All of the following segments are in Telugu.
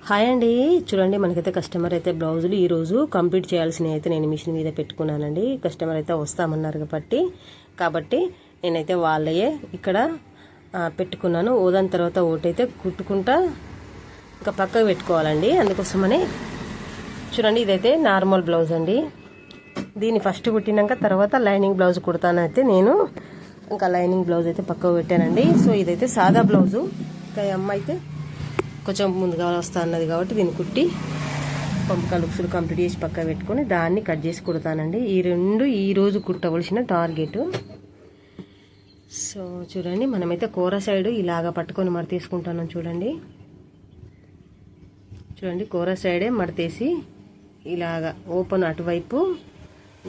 హాయ్ అండి. చూడండి, మనకైతే కస్టమర్ అయితే బ్లౌజులు ఈరోజు కంప్లీట్ చేయాల్సినవి అయితే నేను మిషన్ మీద పెట్టుకున్నానండి. కస్టమర్ అయితే వస్తామన్నారు కాబట్టి నేనైతే వాళ్ళయే ఇక్కడ పెట్టుకున్నాను. ఓదాని తర్వాత ఓటైతే కుట్టుకుంటా ఇంకా పక్కకు పెట్టుకోవాలండి. అందుకోసమని చూడండి, ఇదైతే నార్మల్ బ్లౌజ్ అండి. దీన్ని ఫస్ట్ కుట్టినాక తర్వాత లైనింగ్ బ్లౌజ్ కుడతానైతే నేను ఇంకా లైనింగ్ బ్లౌజ్ అయితే పక్కకు పెట్టానండి. సో ఇదైతే సాదా బ్లౌజు. ఇంకా అమ్మ అయితే కొంచెం ముందుగా వస్తా అన్నది కాబట్టి దీన్ని కుట్టి పంపక లుక్స్లు కంప్లీట్ చేసి పక్క పెట్టుకొని దాన్ని కట్ చేసి కుడతానండి. ఈ రెండు ఈరోజు కుట్టవలసిన టార్గెట్. సో చూడండి, మనమైతే కూర సైడ్ ఇలాగా పట్టుకొని మడతీసుకుంటాను. చూడండి కూర సైడే మడతేసి ఇలాగా ఓపెన్ అటువైపు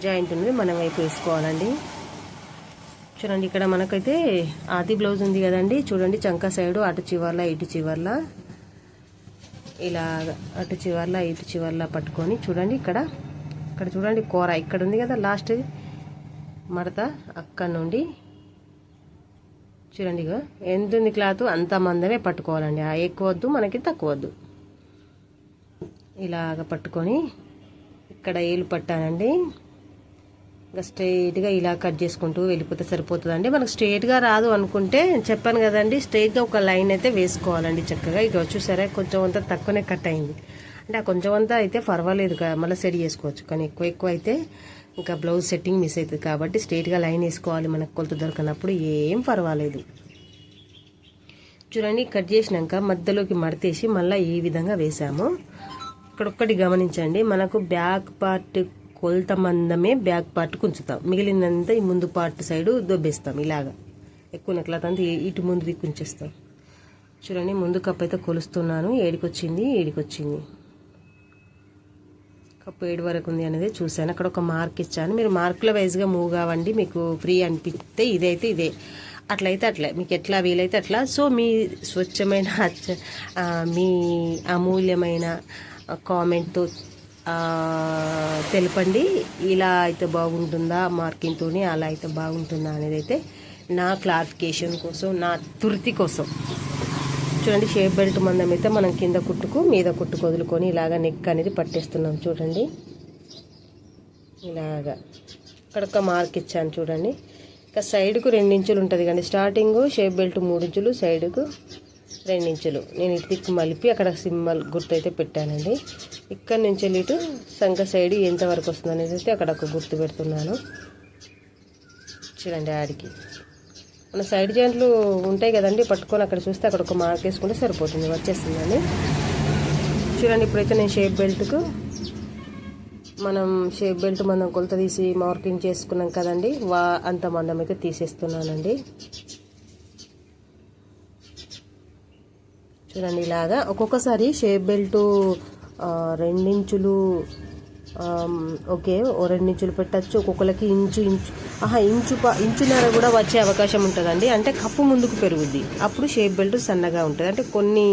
జాయింట్ ఉంది మన వైపు వేసుకోవాలండి. చూడండి, ఇక్కడ మనకైతే ఆది బ్లౌజ్ ఉంది కదండి. చూడండి, చంకా సైడు అటు చివర్ల ఇటు చివర్ల ఇలా అటు చివర్ల ఇటు చివర్ల పట్టుకొని చూడండి, ఇక్కడ చూడండి కూర ఇక్కడ ఉంది కదా లాస్ట్ మడత, అక్కడ నుండి చూడండి ఇక ఎంత ఉంది క్లాత్ అంత మందమే పట్టుకోవాలండి. ఎక్కువ వద్దు, మనకి తక్కువ వద్దు. ఇలాగ పట్టుకొని ఇక్కడ ఏలు పట్టానండి. ఇంకా స్ట్రైట్గా ఇలా కట్ చేసుకుంటూ వెళ్ళిపోతే సరిపోతుందండి. మనకు స్ట్రైట్గా రాదు అనుకుంటే చెప్పాను కదండి, స్ట్రైట్గా ఒక లైన్ అయితే వేసుకోవాలండి చక్కగా. ఇక చూసారా, కొంచెం అంతా తక్కువనే కట్ అయింది అంటే ఆ కొంచెం అంతా అయితే పర్వాలేదు, మళ్ళీ సెట్ చేసుకోవచ్చు. కానీ ఎక్కువ అయితే ఇంకా బ్లౌజ్ సెట్టింగ్ మిస్ అవుతుంది కాబట్టి స్ట్రైట్గా లైన్ వేసుకోవాలి. మనకు కొలత దొరకనప్పుడు ఏం పర్వాలేదు. చూడండి, కట్ చేసినాక మధ్యలోకి మడతేసి మళ్ళీ ఈ విధంగా వేసాము. ఇక్కడ ఒక్కటి గమనించండి, మనకు బ్యాక్ పార్ట్ కొలత మందమే బ్యాక్ పార్ట్ కుంచుతాం, మిగిలినంతా ఈ ముందు పార్ట్ సైడు దొబ్బేస్తాం. ఇలాగా ఎక్కువ క్లాత్ అంతా ఇటు ముందు కుంచేస్తాం. చూడండి, ముందు కప్పు అయితే కొలుస్తున్నాను. ఏడికొచ్చింది కప్పు 7 వరకు ఉంది అనేది చూశాను. అక్కడ ఒక మార్క్ ఇచ్చాను. మీరు మార్కుల వైజ్గా మూవ్ కావండి. మీకు ఫ్రీ అనిపిస్తే ఇదైతే ఇదే, అట్లయితే అట్లే, మీకు ఎట్లా వీలైతే అట్లా. సో మీ స్వచ్ఛమైన మీ అమూల్యమైన కామెంట్తో తెలపండి. ఇలా అయితే బాగుంటుందా మార్కింగ్తో, అలా అయితే బాగుంటుందా అనేది అయితే నా క్లారిఫికేషన్ కోసం, నా తృప్తి కోసం. చూడండి, షేప్ బెల్ట్ మందం అయితే మనం కింద కుట్టుకు మీద కుట్టుకు వదులుకొని ఇలాగా నెక్ అనేది పట్టేస్తున్నాం. చూడండి, ఇలాగా ఇక్కడ ఒక మార్క్ ఇచ్చాను. చూడండి, ఇంకా సైడ్కు 2 ఇంచులు ఉంటుంది కానీ స్టార్టింగ్ షేప్ బెల్ట్ 3 ఇంచులు, సైడ్కు 2 ఇంచులు. నేను ఇటు దిక్కు మలిపి అక్కడ సింబల్ గుర్తు అయితే పెట్టానండి. ఇక్కడ నుంచి ఇటు సంఖ సైడ్ ఎంతవరకు వస్తుంది అనేది అయితే అక్కడ ఒక గుర్తు పెడుతున్నాను. చూడండి, ఆడికి మన సైడ్ జాయింట్లు ఉంటాయి కదండి, పట్టుకొని అక్కడ చూస్తే అక్కడ ఒక మార్క్ వేసుకుంటే సరిపోతుంది, వచ్చేస్తుందండి. చూడండి, ఇప్పుడైతే నేను షేప్ బెల్ట్కు షేప్ బెల్ట్ మనం కొలత తీసి మార్కింగ్ చేసుకున్నాం కదండి, అంత మందం అయితే తీసేస్తున్నానండి. చూడండి, ఇలాగా ఒక్కొక్కసారి షేప్ బెల్ట్ 2 ఇంచులు ఓకే, 2 ఇంచులు పెట్టచ్చు. ఒక్కొక్కరికి ఇంచున్నర కూడా వచ్చే అవకాశం ఉంటుందండి. అంటే కప్పు ముందుకు పెరుగుద్ది, అప్పుడు షేప్ బెల్ట్ సన్నగా ఉంటుంది. అంటే కొన్ని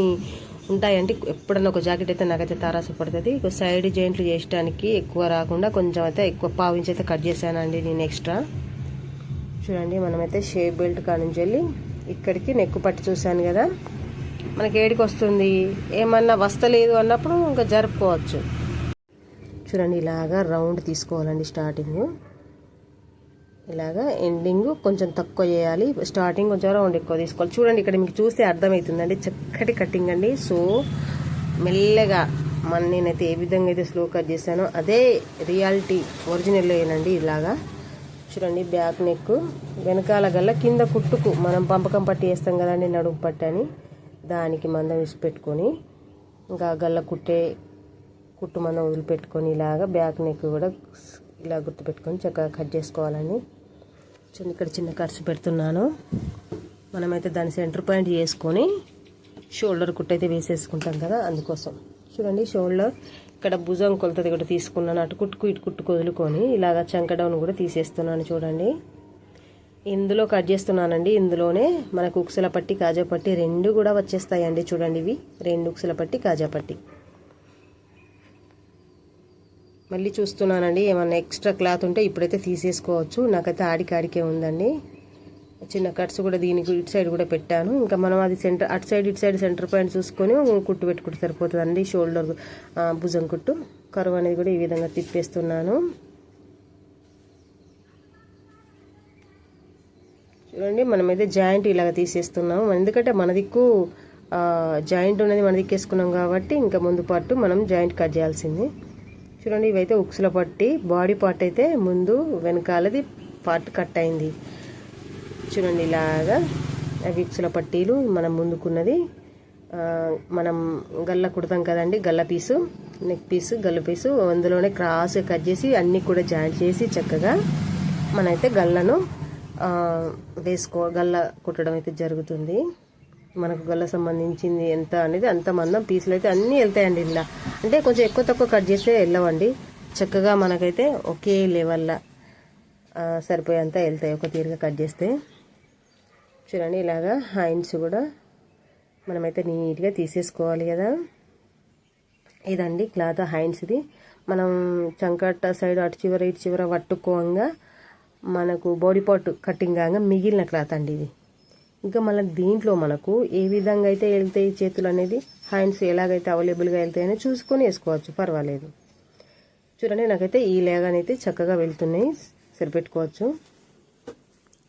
ఉంటాయంటే ఎప్పుడన్నా ఒక జాకెట్ అయితే నాకైతే తారాస పడుతుంది. సైడ్ జాయింట్లు చేయడానికి ఎక్కువ రాకుండా కొంచెం అయితే ఎక్కువ పావించి అయితే కట్ చేశానండి నేను ఎక్స్ట్రా. చూడండి, మనమైతే షేప్ బెల్ట్ కానుంచి వెళ్ళి ఇక్కడికి నెక్కు పట్టి చూశాను కదా, మనకి ఏడికి వస్తుంది. ఏమన్నా వస్తలేదు అన్నప్పుడు ఇంకా జరుపుకోవచ్చు. చూడండి, ఇలాగా రౌండ్ తీసుకోవాలండి. స్టార్టింగ్ ఇలాగా, ఎండింగ్ కొంచెం తక్కువ చేయాలి, స్టార్టింగ్ కొంచెం రౌండ్ ఎక్కువ తీసుకోవాలి. చూడండి, ఇక్కడ మీకు చూస్తే అర్థమవుతుందండి, చక్కటి కటింగ్ అండి. సో మెల్లగా నేనైతే ఏ విధంగా అయితే స్లో కట్ చేశానో అదే రియాలిటీ ఒరిజినల్లో ఏనండి. ఇలాగా చూడండి, బ్యాక్ నెక్ వెనకాల గల్ల కింద కుట్టుకు మనం పంపకం పట్టి వేస్తాం కదండి, నడుము పట్టి అని, దానికి మందం వేసి పెట్టుకొని ఇంకా గల్ల కుట్టు మందం వదిలిపెట్టుకొని ఇలాగా బ్యాక్ నెక్ కూడా ఇలా గుర్తు పెట్టుకొని చక్కగా కట్ చేసుకోవాలండి. ఇక్కడ చిన్న కట్స్ పెడుతున్నాను. మనమైతే దాని సెంటర్ పాయింట్ చేసుకొని షోల్డర్ కుట్టు అయితే వేసేసుకుంటాం కదా, అందుకోసం. చూడండి, షోల్డర్ ఇక్కడ భుజం కొలతది కూడా తీసుకున్నాను. అటు కుట్టుకు ఇటు కుట్టుకు వదులుకొని ఇలాగా చంక డౌన్ కూడా తీసేస్తున్నాను. చూడండి, ఇందులో కట్ చేస్తున్నానండి. ఇందులోనే మనకు ఉక్సుల పట్టి కాజా పట్టి 2 కూడా వచ్చేస్తాయండి. చూడండి, ఇవి 2 ఉక్సుల పట్టి కాజా పట్టి. మళ్ళీ చూస్తున్నానండి, ఏమన్నా ఎక్స్ట్రా క్లాత్ ఉంటే ఇప్పుడైతే తీసేసుకోవచ్చు. నాకైతే ఆడికే ఉందండి. చిన్న కట్స్ కూడా దీనికి ఇటు సైడ్ కూడా పెట్టాను. ఇంకా మనం అది సెంటర్ అటు సైడ్ ఇటు సైడ్ సెంటర్ పాయింట్ చూసుకొని కుట్టు పెట్టుకుంటే సరిపోతుందండి. షోల్డర్ భుజం కుట్టు కరువు అనేది కూడా ఈ విధంగా తిప్పేస్తున్నాను. చూడండి మనమైతే జాయింట్ ఇలాగ తీసేస్తున్నాము. ఎందుకంటే మన దిక్కు జాయింట్ ఉన్నది మన దిక్కేసుకున్నాం కాబట్టి ఇంకా ముందు పార్ట్ మనం జాయింట్ కట్ చేయాల్సింది. చూడండి ఇవైతే ఉక్సుల పట్టి బాడీ పార్ట్ అయితే ముందు వెనకాలది పార్ట్ కట్ అయింది. చూడండి ఇలాగా అవి ఉక్సుల పట్టీలు మనం ముందుకున్నది మనం గల్ల కుడతాం కదండి, గల్ల పీసు నెక్ పీసు గల్ల పీసు అందులోనే క్రాస్ కట్ చేసి అన్నీ కూడా జాయింట్ చేసి చక్కగా మనమైతే గల్లను గల్ల కుట్టడం అయితే జరుగుతుంది. మనకు గల్ల సంబంధించింది ఎంత అనేది అంత మందం పీసులు అయితే అన్నీ వెళ్తాయండి. ఇలా అంటే కొంచెం ఎక్కువ తక్కువ కట్ చేస్తే వెళ్ళవండి, చక్కగా మనకైతే ఒకే లెవెల్లో సరిపోయేంత వెళ్తాయి ఒక తీరుగా కట్ చేస్తే. చూడండి ఇలాగా హ్యాండ్స్ కూడా మనమైతే నీట్గా తీసేసుకోవాలి కదా. ఇదండి క్లాత్ హ్యాండ్స్ది. మనం చంకట్ట సైడ్ అటు చివర ఇటు చివర పట్టుకోగా మనకు బాడీ పార్ట్ కటింగ్ కాగా మిగిలిన క్లాత్ అండి ఇది. ఇంకా మళ్ళీ దీంట్లో మనకు ఏ విధంగా అయితే వెళ్తాయి చేతులు అనేది హ్యాండ్స్ ఎలాగైతే అవైలబుల్గా వెళ్తాయని చూసుకొని వేసుకోవచ్చు, పర్వాలేదు. చూడండి నాకైతే ఈ లేగానైతే చక్కగా వెళ్తున్నాయి, సరిపెట్టుకోవచ్చు.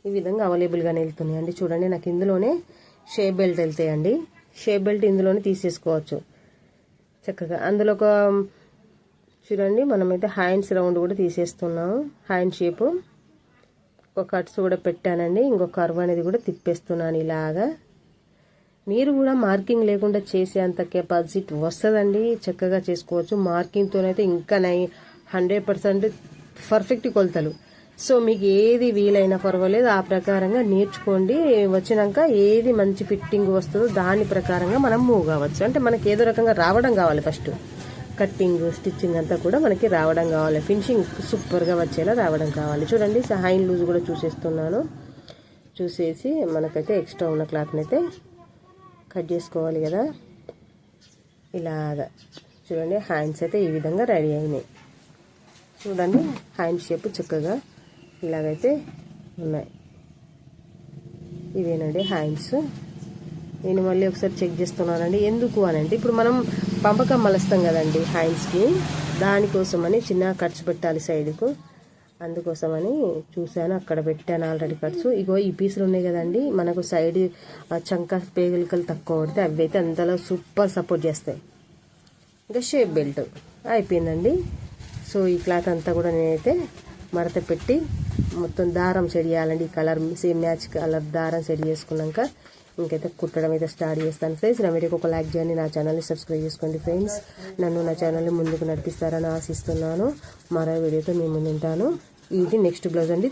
ఈ విధంగా అవైలబుల్గానే వెళ్తున్నాయి అండి. చూడండి నాకు ఇందులోనే షేప్ బెల్ట్ వెళ్తాయండి. షేప్ బెల్ట్ ఇందులోనే తీసేసుకోవచ్చు చక్కగా. అందులో ఒక చూడండి మనమైతే హ్యాండ్స్ రౌండ్ కూడా తీసేస్తున్నాము. హ్యాండ్ షేపు ఒక కట్స్ కూడా పెట్టానండి. ఇంకొక కర్వ్ అనేది కూడా తిప్పేస్తున్నాను ఇలాగా. మీరు కూడా మార్కింగ్ లేకుండా చేసేంత కెపాసిటీ వస్తుందండి, చక్కగా చేసుకోవచ్చు. మార్కింగ్తోనైతే ఇంకా 100% పర్ఫెక్ట్ కొలతలు. సో మీకు ఏది వీలైనా పర్వాలేదు, ఆ ప్రకారంగా నేర్చుకోండి. వచ్చినాక ఏది మంచి ఫిట్టింగ్ వస్తుందో దాని ప్రకారంగా మనం మూవ్ కావచ్చు. అంటే మనకి ఏదో రకంగా రావడం కావాలి, ఫస్ట్ కట్టింగ్ స్టిచ్చింగ్ అంతా కూడా మనకి రావడం కావాలి, ఫినిషింగ్ సూపర్గా వచ్చేలా రావడం కావాలి. చూడండి హ్యాండ్ లూజ్ కూడా చూసేస్తున్నాను. చూసేసి మనకైతే ఎక్స్ట్రా ఉన్న క్లాత్ని అయితే కట్ చేసుకోవాలి కదా. ఇలాగా చూడండి హ్యాండ్స్ అయితే ఈ విధంగా రెడీ అయినాయి. చూడండి హ్యాండ్ షేప్ చక్కగా ఇలాగైతే ఉన్నాయి. ఇవేనండి హ్యాండ్స్. నేను మళ్ళీ ఒకసారి చెక్ చేస్తున్నానండి. ఎందుకు అని అంటే ఇప్పుడు మనం పంపకం మలుస్తాం కదండి హ్యాండ్స్కి, దానికోసమని చిన్న కట్స్ పెట్టాలి సైడ్కు, అందుకోసమని చూశాను. అక్కడ పెట్టాను ఆల్రెడీ కట్స్. ఇగో ఈ పీసులు ఉన్నాయి కదండి, మనకు సైడ్ చంక పేగులికలు తక్కువ పడితే అవి అయితే అంతలో సూపర్ సపోర్ట్ చేస్తాయి. ఇంకా షేప్ బెల్ట్ అయిపోయిందండి. సో ఈ క్లాత్ అంతా కూడా నేనైతే మడత పెట్టి మొత్తం దారం సెట్ చేయాలండి. ఈ కలర్ సేమ్ మ్యాచ్ కలర్ దారం సెట్ చేసుకున్నాక ఇంకైతే కుట్టడం అయితే స్టార్ట్ చేస్తాను ఫ్రెండ్స్. నా వీడియోకి ఒక లైక్ చేయండి, నా ఛానల్ని సబ్స్క్రైబ్ చేసుకోండి ఫ్రెండ్స్. నన్ను నా ఛానల్ని ముందుకు నడిపిస్తారని ఆశిస్తున్నాను. మరో వీడియోతో మీ ముందు ఉంటాను. ఇది నెక్స్ట్ బ్లౌజ్ అండి.